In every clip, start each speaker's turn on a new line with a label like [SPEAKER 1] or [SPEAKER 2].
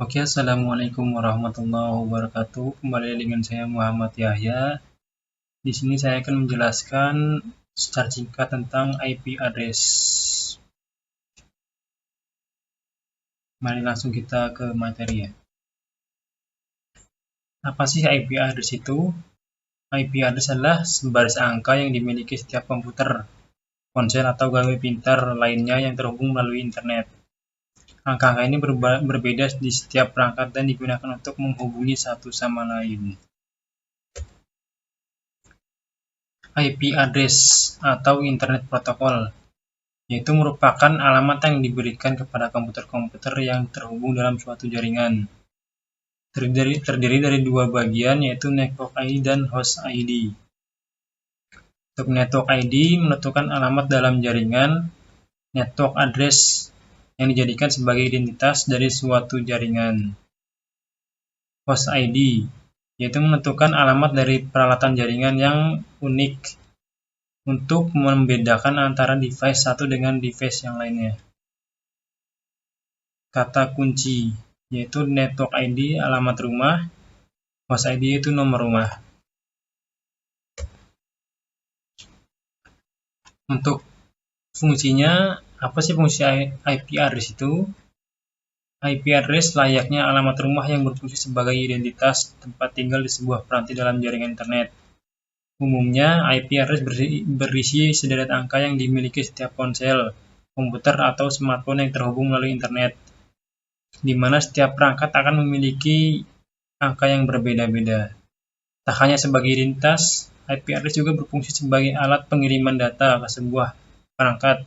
[SPEAKER 1] Oke, assalamualaikum warahmatullahi wabarakatuh. Kembali dengan saya Muhammad Yahya. Di sini saya akan menjelaskan secara singkat tentang IP address. Mari langsung kita ke materi ya. Apa sih IP address itu? IP address adalah sebaris angka yang dimiliki setiap komputer, ponsel atau gawai pintar lainnya yang terhubung melalui internet. Angka-angka ini berbeda di setiap perangkat dan digunakan untuk menghubungi satu sama lain. IP address atau Internet Protocol, yaitu merupakan alamat yang diberikan kepada komputer-komputer yang terhubung dalam suatu jaringan. Terdiri dari dua bagian, yaitu Network ID dan Host ID. Untuk Network ID menentukan alamat dalam jaringan, Network Address yang dijadikan sebagai identitas dari suatu jaringan. Host ID, yaitu menentukan alamat dari peralatan jaringan yang unik untuk membedakan antara device satu dengan device yang lainnya. Kata kunci, yaitu Network ID alamat rumah, Host ID itu nomor rumah. Untuk fungsinya, apa sih fungsi IP address itu? IP address layaknya alamat rumah yang berfungsi sebagai identitas tempat tinggal di sebuah peranti dalam jaringan internet. Umumnya, IP address berisi sederet angka yang dimiliki setiap ponsel, komputer, atau smartphone yang terhubung melalui internet, di mana setiap perangkat akan memiliki angka yang berbeda-beda. Tak hanya sebagai identitas, IP address juga berfungsi sebagai alat pengiriman data ke sebuah perangkat.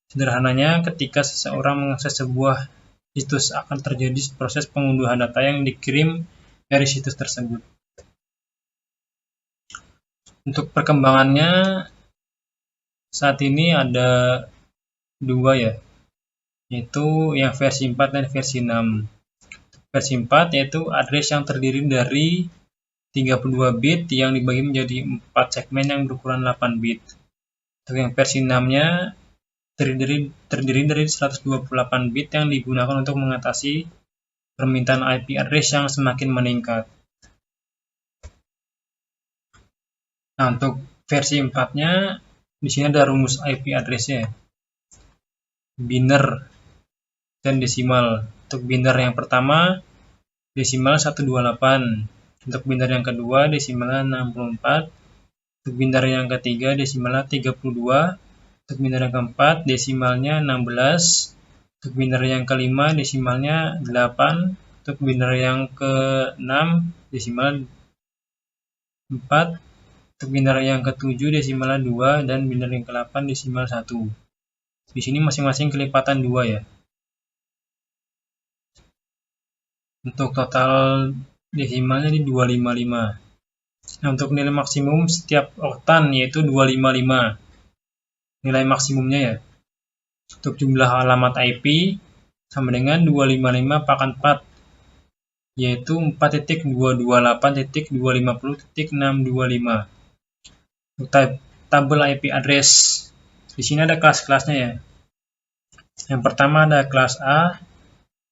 [SPEAKER 1] Sederhananya, ketika seseorang mengakses sebuah situs akan terjadi proses pengunduhan data yang dikirim dari situs tersebut. Untuk perkembangannya, saat ini ada dua ya, yaitu yang versi 4 dan versi 6. Versi 4 yaitu address yang terdiri dari 32 bit yang dibagi menjadi 4 segmen yang berukuran 8 bit. Untuk yang versi 6-nya terdiri dari 128 bit yang digunakan untuk mengatasi permintaan IP address yang semakin meningkat. Nah, untuk versi 4-nya di sini ada rumus IP address-nya. Biner dan desimal. Untuk biner yang pertama desimal 128. Untuk biner yang kedua desimalnya 64. Untuk biner yang ketiga desimalnya 32. Untuk biner yang keempat desimalnya 16. Untuk biner yang kelima desimalnya 8. Untuk biner yang ke-6 desimal 4. Untuk biner yang ke-7 desimalnya 2 dan biner yang ke-8 desimal 1. Di sini masing-masing kelipatan 2 ya. Untuk total desimalnya di 255. Nah, untuk nilai maksimum setiap oktan yaitu 255. Nilai maksimumnya ya. Untuk jumlah alamat IP sama dengan 255 pangkat 4, yaitu 4.228.250.625. Untuk tabel IP address, di sini ada kelas-kelasnya ya. Yang pertama ada kelas A,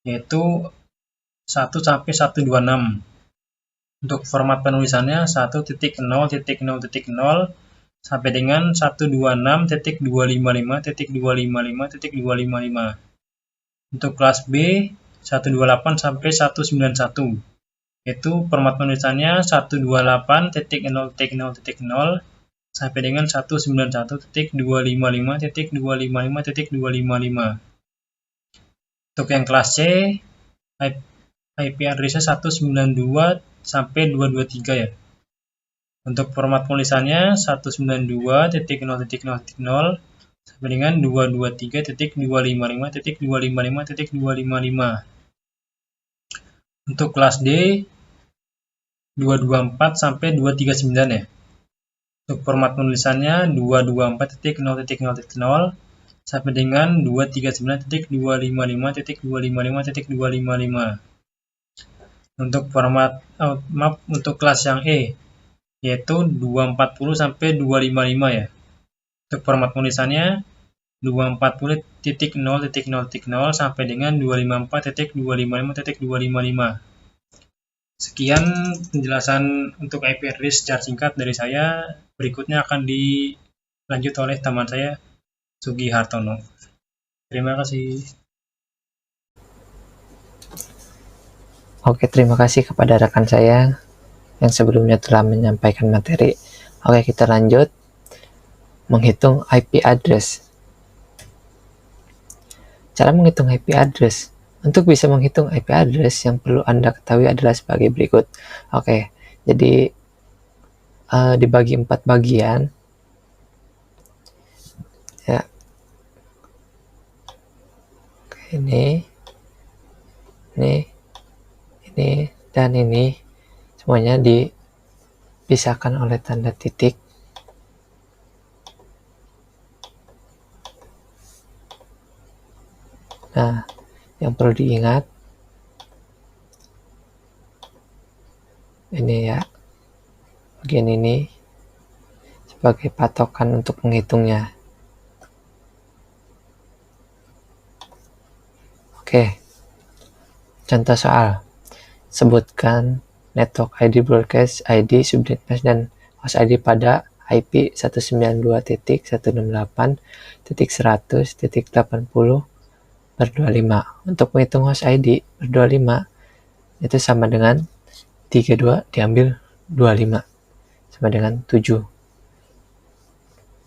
[SPEAKER 1] yaitu 1 sampai 126. Untuk format penulisannya 1.0.0.0 sampai dengan 126.255.255.255. Untuk kelas B 128 sampai 191, yaitu format penulisannya 128.0.0.0 sampai dengan 191.255.255.255. Untuk yang kelas C IP address-nya 192 sampai 223 ya. Untuk format penulisannya 192.0.0.0 sampai dengan 223.255.255.255. Untuk kelas D 224 sampai 239 ya. Untuk format penulisannya 224.0.0.0 sampai dengan 239.255.255.255. Untuk format untuk kelas yang E yaitu 240 sampai 255 ya. Untuk format penulisannya 240.0.0.0 sampai dengan 254.255.255. Sekian penjelasan untuk IP address secara singkat dari saya. Berikutnya akan dilanjut oleh teman saya, Sugi Hartono. Terima kasih.
[SPEAKER 2] Oke, terima kasih kepada rekan saya yang sebelumnya telah menyampaikan materi. Oke, kita lanjut menghitung IP address. Cara menghitung IP address. Untuk bisa menghitung IP address, yang perlu Anda ketahui adalah sebagai berikut. Oke, jadi dibagi 4 bagian. Ya. Oke, ini, dan ini. Semuanya dipisahkan oleh tanda titik. Nah, yang perlu diingat, ini ya, bagian ini sebagai patokan untuk menghitungnya. Oke, contoh soal. Sebutkan network ID, broadcast ID, subnet mask, dan host ID pada IP 192.168.100.80/25. Untuk menghitung host ID per 25 itu sama dengan 32 diambil 25 sama dengan 7.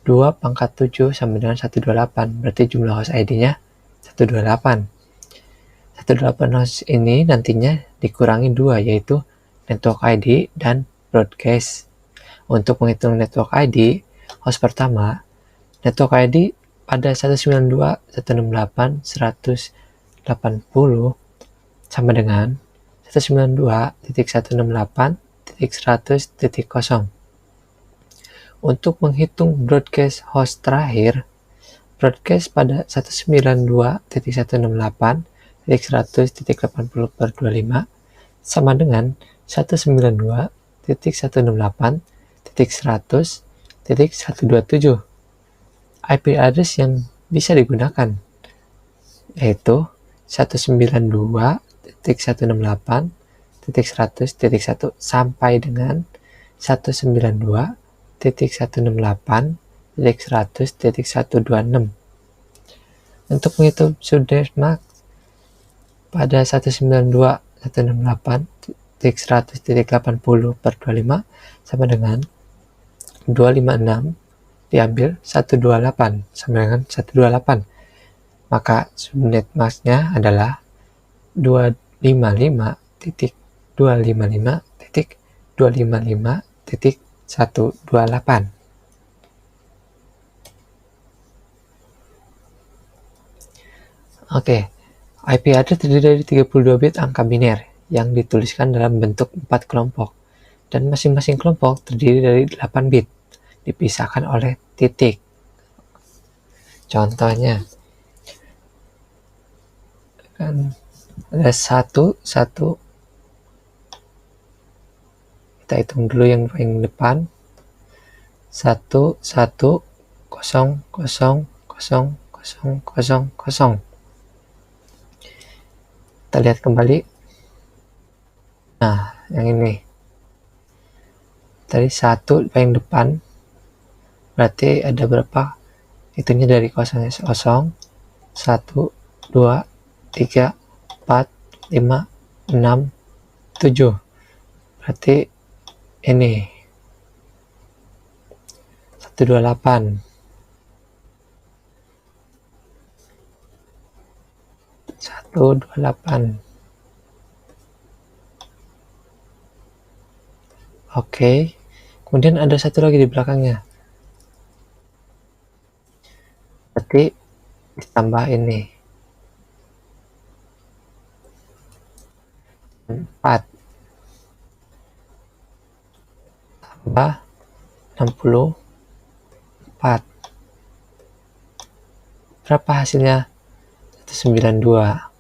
[SPEAKER 2] 2 pangkat 7 sama dengan 128, berarti jumlah host ID-nya 128. 128 host ini nantinya dikurangi 2, yaitu network ID dan broadcast. Untuk menghitung network ID, host pertama, network ID pada 192.168.180 sama dengan 192.168.100.0. Untuk menghitung broadcast host terakhir, broadcast pada 192.168.100.80/25 sama dengan 192.168.100.127. IP address yang bisa digunakan yaitu 192.168.100.1 sampai dengan 192.168.100.126. Untuk menghitung subnet mask pada 192.168.100.80/25 sama dengan 256 diambil 128 sama dengan 128. Maka subnet masknya adalah 255.255.255.128. Oke, IP address terdiri dari 32 bit angka biner yang dituliskan dalam bentuk 4 kelompok, dan masing-masing kelompok terdiri dari 8 bit, dipisahkan oleh titik. Contohnya, kan ada 1, kita hitung dulu yang paling depan, 1, 1, 0, 0, 0, 0, 0, 0. Kita lihat kembali. Nah, yang ini. Tadi 1 paling depan. Berarti ada berapa? Itunya dari 0, 0, 1, 2, 3, 4, 5, 6, 7. Berarti ini 128. 128. Oke. Kemudian ada satu lagi di belakangnya. Berarti ditambah ini 4 tambah 64. Berapa hasilnya? 192.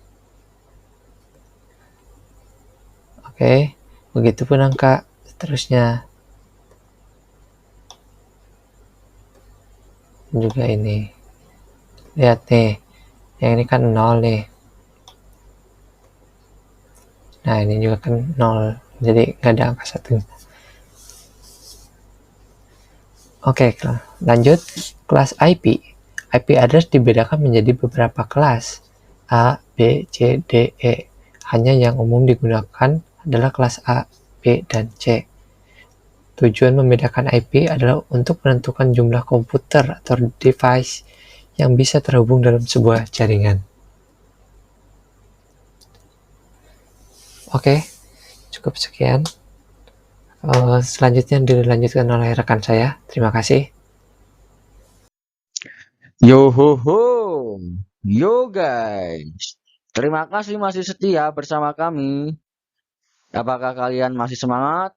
[SPEAKER 2] Oke, begitupun angka seterusnya. Juga ini Lihat nih, yang ini kan 0 nih. Nah, ini juga kan 0, jadi nggak ada angka 1. Oke, lanjut kelas IP. IP address dibedakan menjadi beberapa kelas, A, B, C, D, E. Hanya yang umum digunakan adalah kelas A, B, dan C. Tujuan membedakan IP adalah untuk menentukan jumlah komputer atau device yang bisa terhubung dalam sebuah jaringan. Oke, cukup sekian. Selanjutnya dilanjutkan oleh rekan saya. Terima kasih.
[SPEAKER 3] Yo ho ho, yo guys. Terima kasih masih setia bersama kami. Apakah kalian masih semangat?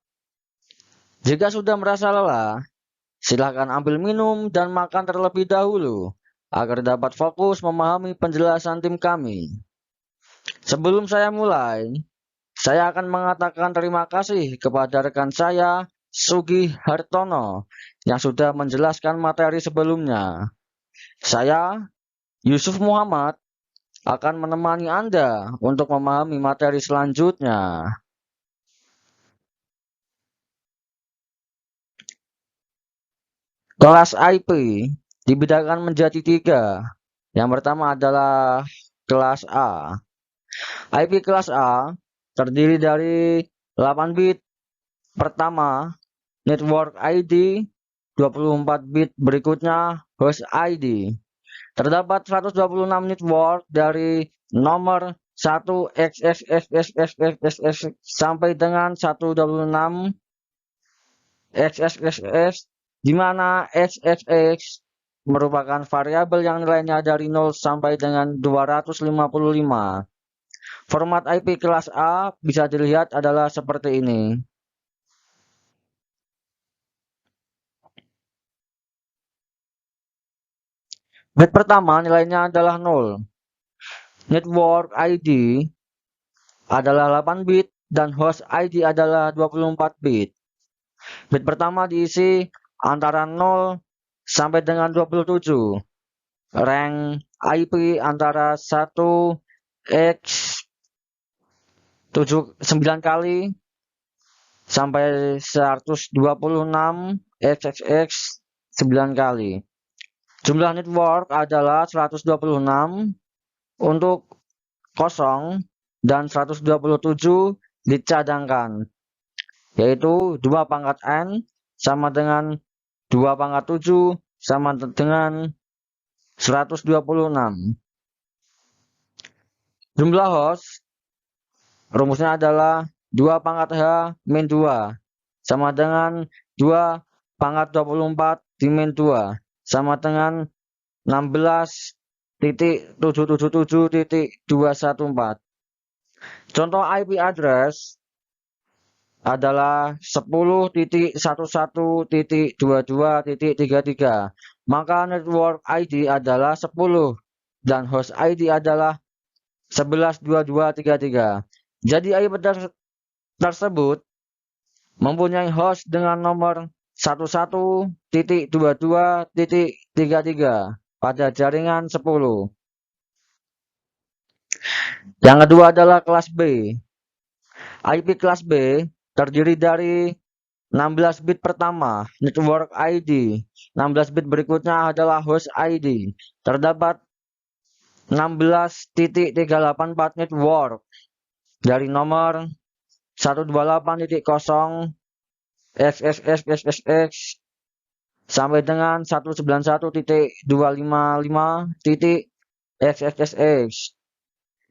[SPEAKER 3] Jika sudah merasa lelah, silahkan ambil minum dan makan terlebih dahulu agar dapat fokus memahami penjelasan tim kami. Sebelum saya mulai, saya akan mengatakan terima kasih kepada rekan saya, Sugi Hartono, yang sudah menjelaskan materi sebelumnya. Saya, Yusuf Muhammad, akan menemani Anda untuk memahami materi selanjutnya. Kelas IP dibedakan menjadi 3. Yang pertama adalah kelas A. IP kelas A terdiri dari 8 bit pertama, network ID, 24 bit berikutnya, host ID. Terdapat 126 network dari nomor 1XXXXXXX sampai dengan 126 XXXX, di mana XXX merupakan variabel yang nilainya dari 0 sampai dengan 255. Format IP kelas A bisa dilihat adalah seperti ini. Bit pertama nilainya adalah 0. Network ID adalah 8 bit dan host ID adalah 24 bit. Bit pertama diisi antara 0 sampai dengan 27. Rank IP antara 1x 9 kali sampai 126 xxx 9 kali. Jumlah network adalah 126 untuk kosong dan 127 dicadangkan, yaitu 2 pangkat N sama dengan 2 pangkat 7 sama dengan 126. Jumlah host rumusnya adalah 2 pangkat H min 2 sama dengan 2 pangkat 24 di min 2 sama dengan 16.777.214. Contoh IP address adalah 10.11.22.33. Maka network ID adalah 10 dan host ID adalah 11.22.33. Jadi IP tersebut mempunyai host dengan nomor 11.22.33 pada jaringan 10. Yang kedua adalah kelas B. IP kelas B terdiri dari 16 bit pertama, network ID. 16 bit berikutnya adalah host ID. Terdapat 16.384 network dari nomor 128.0 XXXXX sampai dengan 191.255.XXX,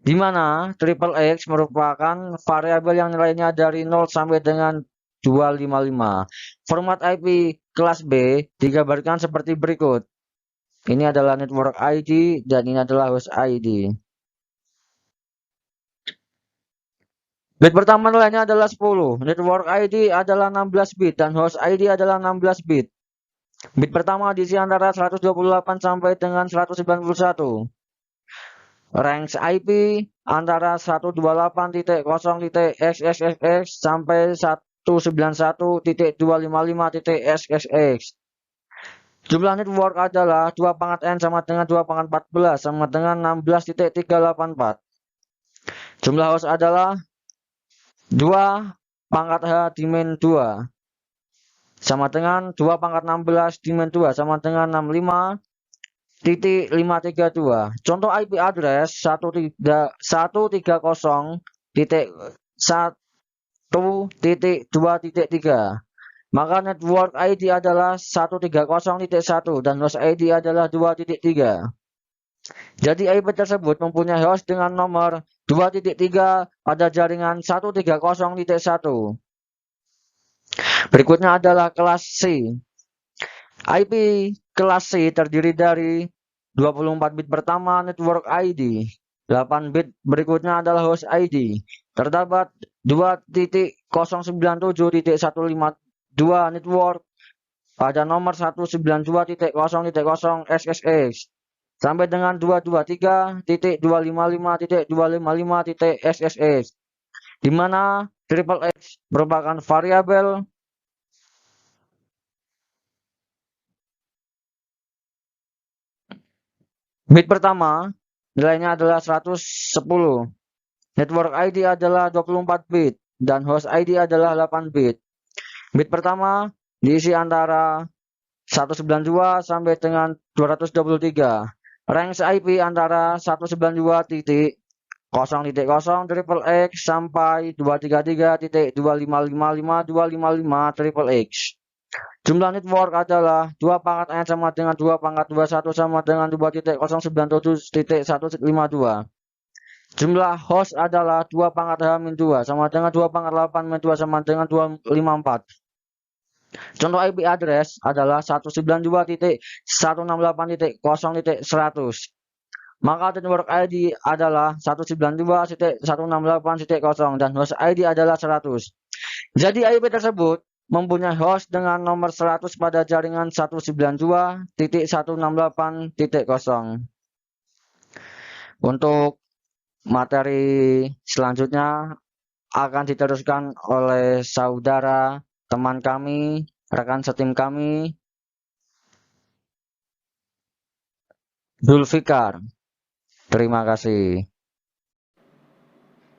[SPEAKER 3] di mana triple X merupakan variabel yang nilainya dari 0 sampai dengan 255. Format IP kelas B digambarkan seperti berikut. Ini adalah network ID dan ini adalah host ID. Bit pertama nilainya adalah 10. Network ID adalah 16 bit dan host ID adalah 16 bit. Bit pertama diisi antara 128 sampai dengan 191. Range IP antara 128.0.xxx sampai 191.255.xxx. Jumlah network adalah 2 pangkat N sama dengan 2 pangkat 14 sama dengan 16.384. Jumlah host adalah 2 pangkat H dimen 2 sama dengan 2 pangkat 16 dimen 2 sama dengan 65.532. Contoh IP address 130.1.1.2.3. Maka network ID adalah 130.1 dan host ID adalah 2.3. Jadi IP tersebut mempunyai host dengan nomor 2.3 pada jaringan 130.1. Berikutnya adalah kelas C. IP kelas C terdiri dari 24 bit pertama network ID, 8 bit berikutnya adalah host ID. Terdapat 2.097.152 network pada nomor 192.0.0 SSH sampai dengan 223.255.255 SSH, di mana triple X merupakan variabel bit pertama nilainya adalah 110. Network ID adalah 24 bit dan host ID adalah 8 bit. Bit pertama diisi antara 192 sampai dengan 223. Range IP antara 192.0.0 triple X sampai 233.255.255 triple X. Jumlah network adalah 2 pangkat N sama dengan 2 pangkat 21 sama dengan 2.097.152. Jumlah host adalah 2 pangkat H-2 sama dengan 2 pangkat 8-2 sama dengan 254. Contoh IP address adalah 192.168.0.100. Maka network ID adalah 192.168.0 dan host ID adalah 100. Jadi IP tersebut mempunyai host dengan nomor 100 pada jaringan 192.168.0. Untuk materi selanjutnya akan diteruskan oleh saudara teman kami, rekan setim kami, Zulfikar. Terima kasih.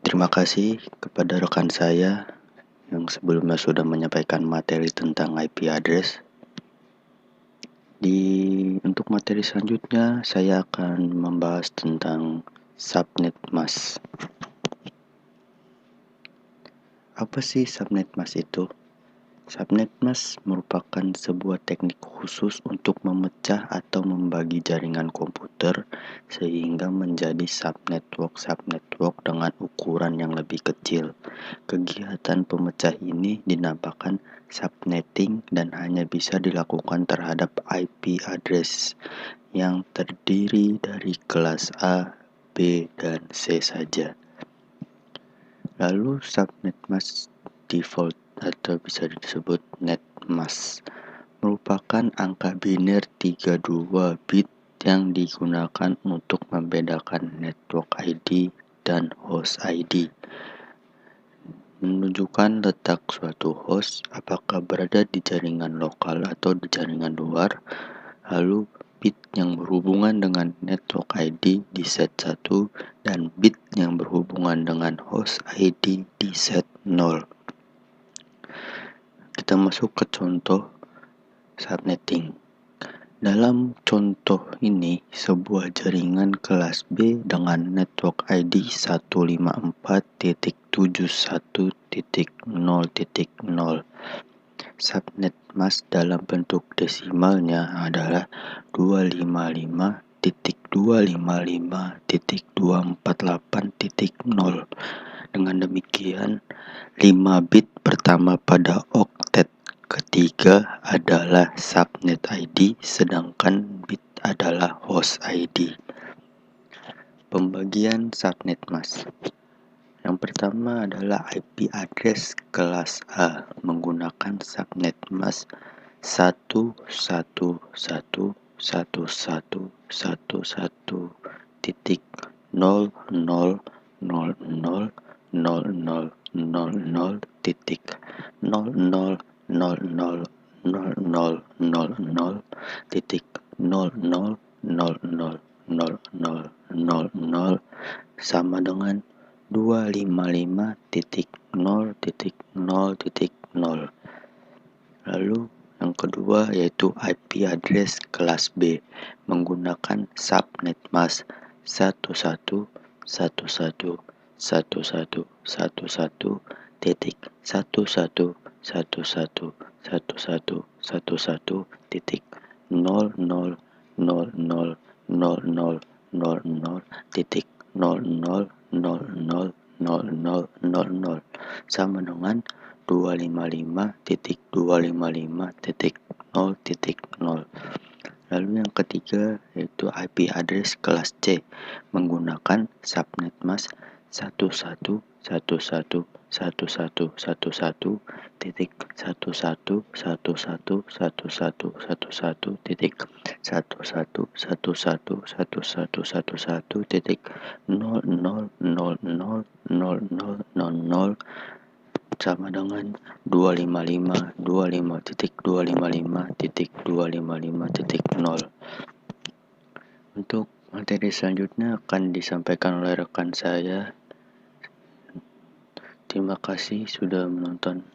[SPEAKER 4] Terima kasih kepada rekan saya yang sebelumnya sudah menyampaikan materi tentang IP address. Untuk materi selanjutnya, saya akan membahas tentang subnet mask. Apa sih subnet mask itu? Subnet mask merupakan sebuah teknik khusus untuk memecah atau membagi jaringan komputer sehingga menjadi subnetwork dengan ukuran yang lebih kecil. Kegiatan pemecah ini dinamakan subnetting dan hanya bisa dilakukan terhadap IP address yang terdiri dari kelas A, B, dan C saja. Lalu subnet mask default atau bisa disebut net mask merupakan angka biner 32 bit yang digunakan untuk membedakan network ID dan host ID, menunjukkan letak suatu host apakah berada di jaringan lokal atau di jaringan luar. Lalu bit yang berhubungan dengan network ID di set 1 dan bit yang berhubungan dengan host ID di set 0. Kita masuk ke contoh subnetting. Dalam contoh ini, sebuah jaringan kelas B dengan network ID 154.71.0.0. Subnet mask dalam bentuk desimalnya adalah 255.255.248.0. Dengan demikian, 5 bit pertama pada oktet ketiga adalah subnet ID, sedangkan bit adalah host ID. Pembagian subnet mask. Yang pertama adalah IP address kelas A menggunakan subnet mask 111.111.0000000.0000000. sama dengan 255.0.0.0. Lalu yang kedua yaitu IP address kelas B menggunakan subnet mask 11.11.11.11.00.0000.000000 sama dengan 255.255.0.0. Lalu yang ketiga yaitu IP address kelas C menggunakan subnet mask 11.1.1.1.1.1.0000000 sama dengan 255.255.255.0. Untuk materi selanjutnya akan disampaikan oleh rekan saya. Terima kasih sudah menonton.